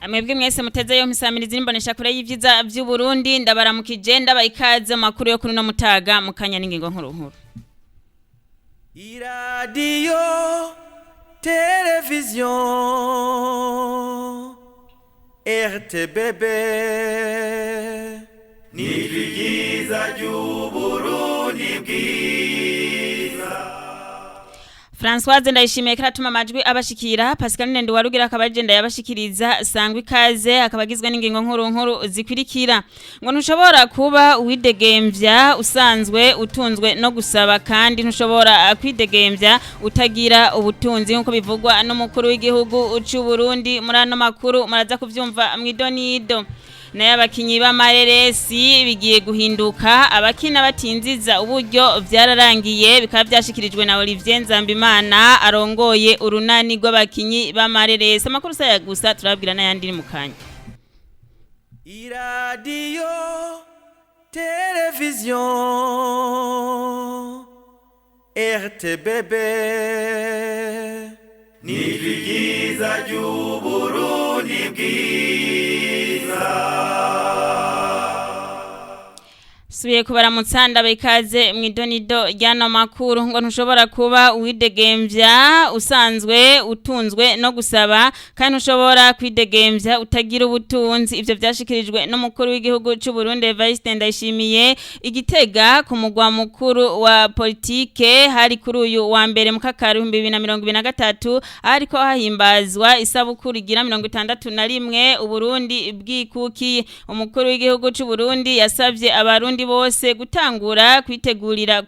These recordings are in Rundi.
Mwebwe mwese muteze yo mpisamiriza imbonesha kure y'ivyiza vy'u Burundi ndabaramukije ndaba ikaze makuru yo kuri no mutaga mukanya n'ingingo nkuru nkuru. Radio Television RTBB Nivigiza ry'u Burundi bwiza. Françoise ndayishimiye karatuma amajwi abashikira Pascal Nende warugira akabagenda yabashikiriza sangwa ikaze akabagizwe n'ingingo nkuru zikwirikira ngo ntushobora kuba uwidegemvya usanzwe utunzwe no gusaba kandi ntushobora kwidegemvya utagira ubutunzi nkuko bivugwa n'umukuru w'igihugu cy'u Burundi muri ano makuru muraza kuvyumva mwidonido naye abakinyi b'amareresi bigiye guhinduka abakina batinziza uburyo vyararangiye bikaba byashikirijwe na Olivier Nzambimana arongoye urunani rw'abakinyi b'amareresi amakuru saya gusa turabwira n'ayandi mu kanya. Radio Television RTBB Nivigiza ry'u Burundi bwiza. Subiye kubaramutsa ndabikaze mwidonido ryano makuru ngo ntushobora kuba uwidegemvya usanzwe utunzwe no gusaba kandi ntushobora kwidegemvya utagira ubutunzi ivyo vyashikirijwe n'umukuru w'igihugu cy'u Burundi Evariste Ndayishimiye igitega ku mugwa mukuru wa politike hari kuri uyu wa mbere Mukakaro 2023 ariko hahimbazwa isabukuru igira 61 Uburundi bwikuki umukuru w'igihugu cy'u Burundi yasavye abarundi bose gutangura kwitegurira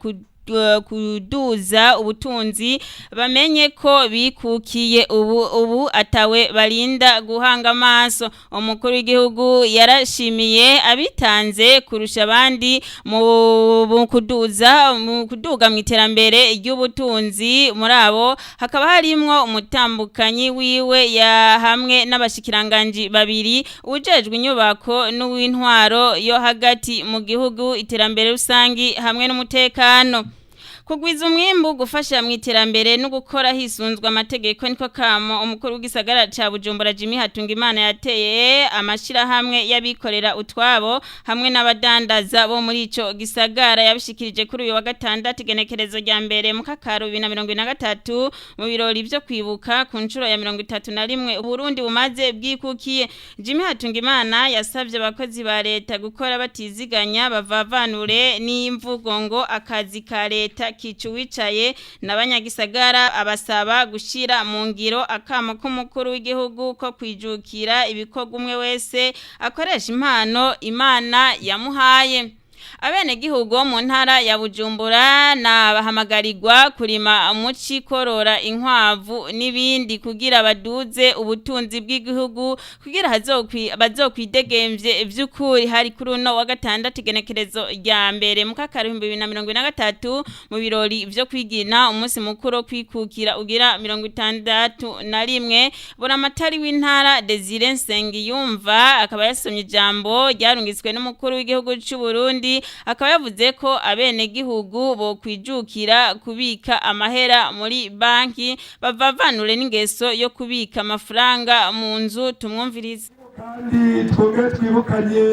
kuduza ubutunzi bamenye ko bikukiye ubu atawe barinda guhanga amaso umukuru w'igihugu yarashimiye abitanze kurusha abandi mu kuduga mu iterambere ry'ubutunzi muri abo hakaba harimwo umutambukanyi wiwe ya hamwe n'abashikiranganje babiri ujejwe inyubako n'uw'intwaro yo hagati mu gihugu iterambere rusangi hamwe n'umutekano. Kugwiza umwimbu gufasha mu iterambere no gukora hisunzwe amategeko niko kamo umukuru w'igisagara ca Bujumbura Jimmy Hatungimana yateye amashira hamwe yabikorera utwabo hamwe n'abadandaza bo muri ico gisagara yabishikirije kuri uyu wa gatandatu igenekerezo rya mbere Mukakaro 2023 mu birori byo kwibuka ku ncuro ya 31 Burundi bumaze bwikukiye. Jimmy Hatungimana yasavye abakozi ba leta gukora batiziganya bavavanure n'imvugo ngo akazi ka leta kicu wicaye n'abanyagisagara abasaba gushira mu ngiro akamo k'umukuru w'igihugu ko kwijukira ibikorwa umwe wese akoresha impano Imana yamuhaye. Abene gihugu mu ntara ya Bujumbura nabahamagarirwa kurima umuci korora inkwavu nibindi kugira baduze ubutunzi bw'igihugu kugira bazokwidegemvye vy'ukuri hari kuri uno wa gatandatu igenekerezo rya mbere Mukakaro 2023 mu birori vyo kwigina umunsi mukuru kwikukira ugira 61 Bonamatari w'intara Desire Nsengiyumva akaba yasomye ijambo ryarungitswe n'umukuru w'igihugu cy'u Burundi akaba yavuze ko abene gihugu bo kwijukira kubika amahera muri banki bavavanure n'ingeso yo kubika amafaranga mu nzu tumwumvirize. Kandi twongere twibukanye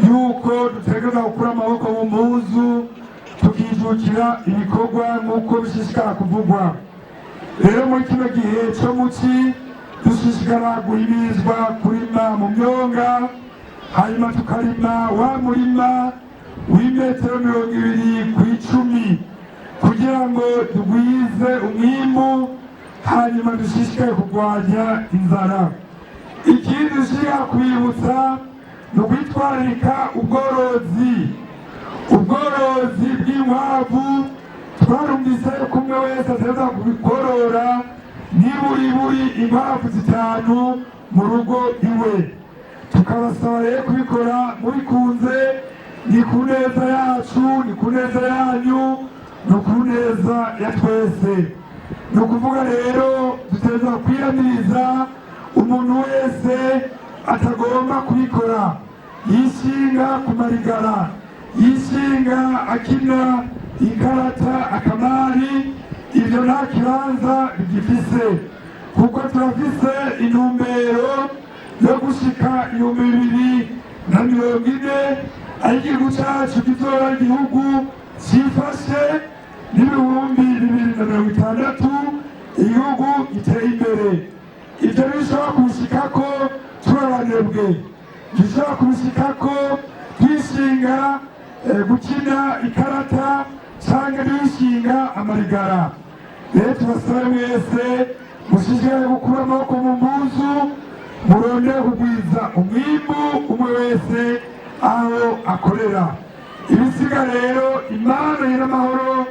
yuko dutegereza gukura amaboko mu mpuzu tukijukira ibikorwa nk'uko bishishikara kuvugwa. Rero muri kino gihe cyo muci dushishikara guhimirizwa kurima mu myonga hanyuma tukarima wa murima w'imetero 20 ku 10 kugira ngo tugwize umwimbu hanyuma dushishikaye kurwanya inzara. Ikindi dushishikara kwibutsa no kwitwararika ubworozi bw'inkwavu twarumvise ko umwe wese ateza kubikorora niburi inkwavu 5 mu rugo iwe tukabasaba rero kubikora mubikunze ni kuneza yacu ni kuneza yanyu no kuneza ya twese no kuvuga rero duteza kwiyamiriza umuntu wese atagomba kubikora yishinga kumarigara yishinga akina ikarata akamari ibyo nta kibanza bigifise kuko turafise intumbero yo gushika 2040 aho igihugu cacu kizoba igihugu cifashe n'ibihumbi 2060 igihugu giteye imbere. Ivyo bishobora kubishikako turabanebwe, bishobora kubishikako twishinga gukina ikarata canke twishinga amarigara. Rero tubasaba mwese mushishikare gukura amaboko mu mpuzu, murondere kugwiza umwimbu umwe wese aho akorera. Ibisiga rero Imana y'amahoro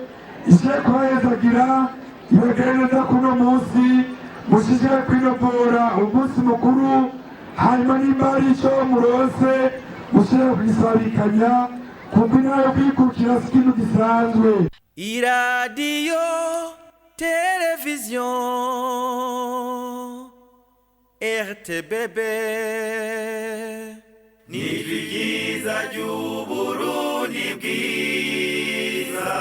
ishiye kubahezagira ibagere neza kuno munsi, mushishikare kwinobora umunsi mukuru, hanyuma nimba hari ico muronse mushishikare kugisabikanya, kuko intara yo kwikukira si ikintu gisanzwe. iradiyo televiziyo RTBB n'ijwi ryiza ry'Uburundi bwiza.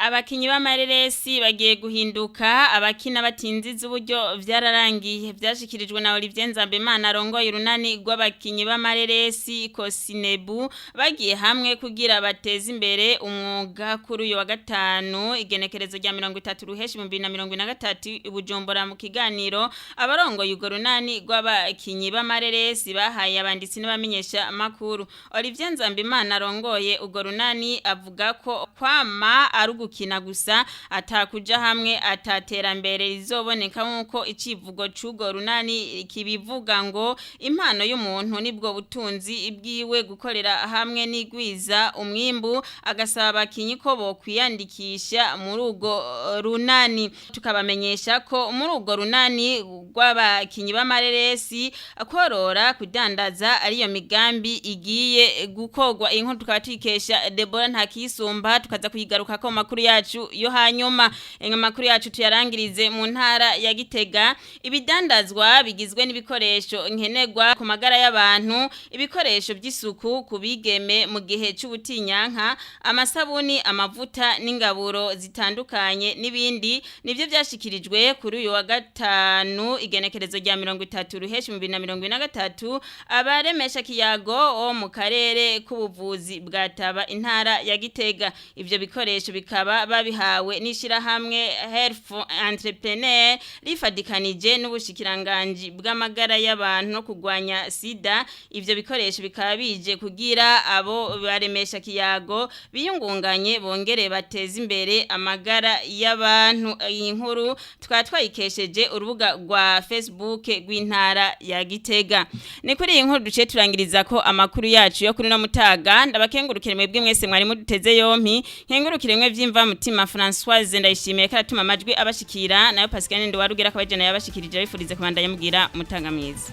Abakinyi b'amareresi bagiye guhinduka abakina batinziza uburyo vyararangiye. Vyashikirijwe na Olivier Nzambimana arongoye urunani rw'abakinyi b'amareresi Kosinebu, bagiye hamwe kugira bateze imbere umwuga kuri uyu wa gatanu igenekerezo rya 30 ruheshi 2023 i Bujumbura. Mu kiganiro abarongoye urwo runani rw'abakinyi b'amareresi bahaye abanditsi n'abamenyesha amakuru. Olivier Nzambimana arongoye urwo runani avuga ko kwama ari kina gusa atakuja hamwe ataterambere rizoboneka, nkuko icivugo c'ugo runani kibivuga ngo impano y'umuntu nibwo butunzi ibwiwe gukorera hamwe n'igwiza umwimbu. Agasaba abakinyi ko bokwiyandikisha muri ugo runani. Tukabamenyesha ko muri ugo runani rw'abakinyi b'amareresi korora kudandaza ariyo migambi igiye gukorwa. Inkuru tukaba tuyikesha Deborah Ntakisumba, tukaza kuyigaruka ko makuru yacu yo hanyuma. Makuru yacu tuyarangirize mu ntara ya Gitega. Ibidandazwa bigizwe n'ibikoresho nkenerwa ku magara y'abantu, ibikoresho by'isuku kubigeme mu gihe c'ubutinyanka, amasabuni, amavuta n'ingaburo zitandukanye n'ibindi nivyo byashikirijwe kuri uyu wa gatanu igenekerezo rya 30 ruheshi 2023 abaremesha kiyago wo mu karere k'ubuvuzi bwataba intara ya Gitega. Ivyo bikoresho bikaba babihawe n'ishirahamwe Health Entrepreneur rifadikanije n'ubushikiranganji bw'amagara y'abantu no kugwanya sida. Ivyo bikoresho bikaba bije kugira abo baremesha kiyago biyungunganye bongere bateze imbere amagara y'abantu. Iyi nkuru tukaba twayikesheje urubuga rwa Facebook rw'intara ya Gitega. Ni kuri iyi nkuru duce turangiriza ko amakuru yacu yo kuri no mutaga. Ndabakengurukire mwebwe mwese mwari muduteze yompi, nkengurukire mwe vyimva mutima Françoise ndayishimiye ko atuma amajwi abashikira, nayo Pascal Ndi warugira ko bajana yabashikirije bifurize kubandanya mugira mutanga mwiza.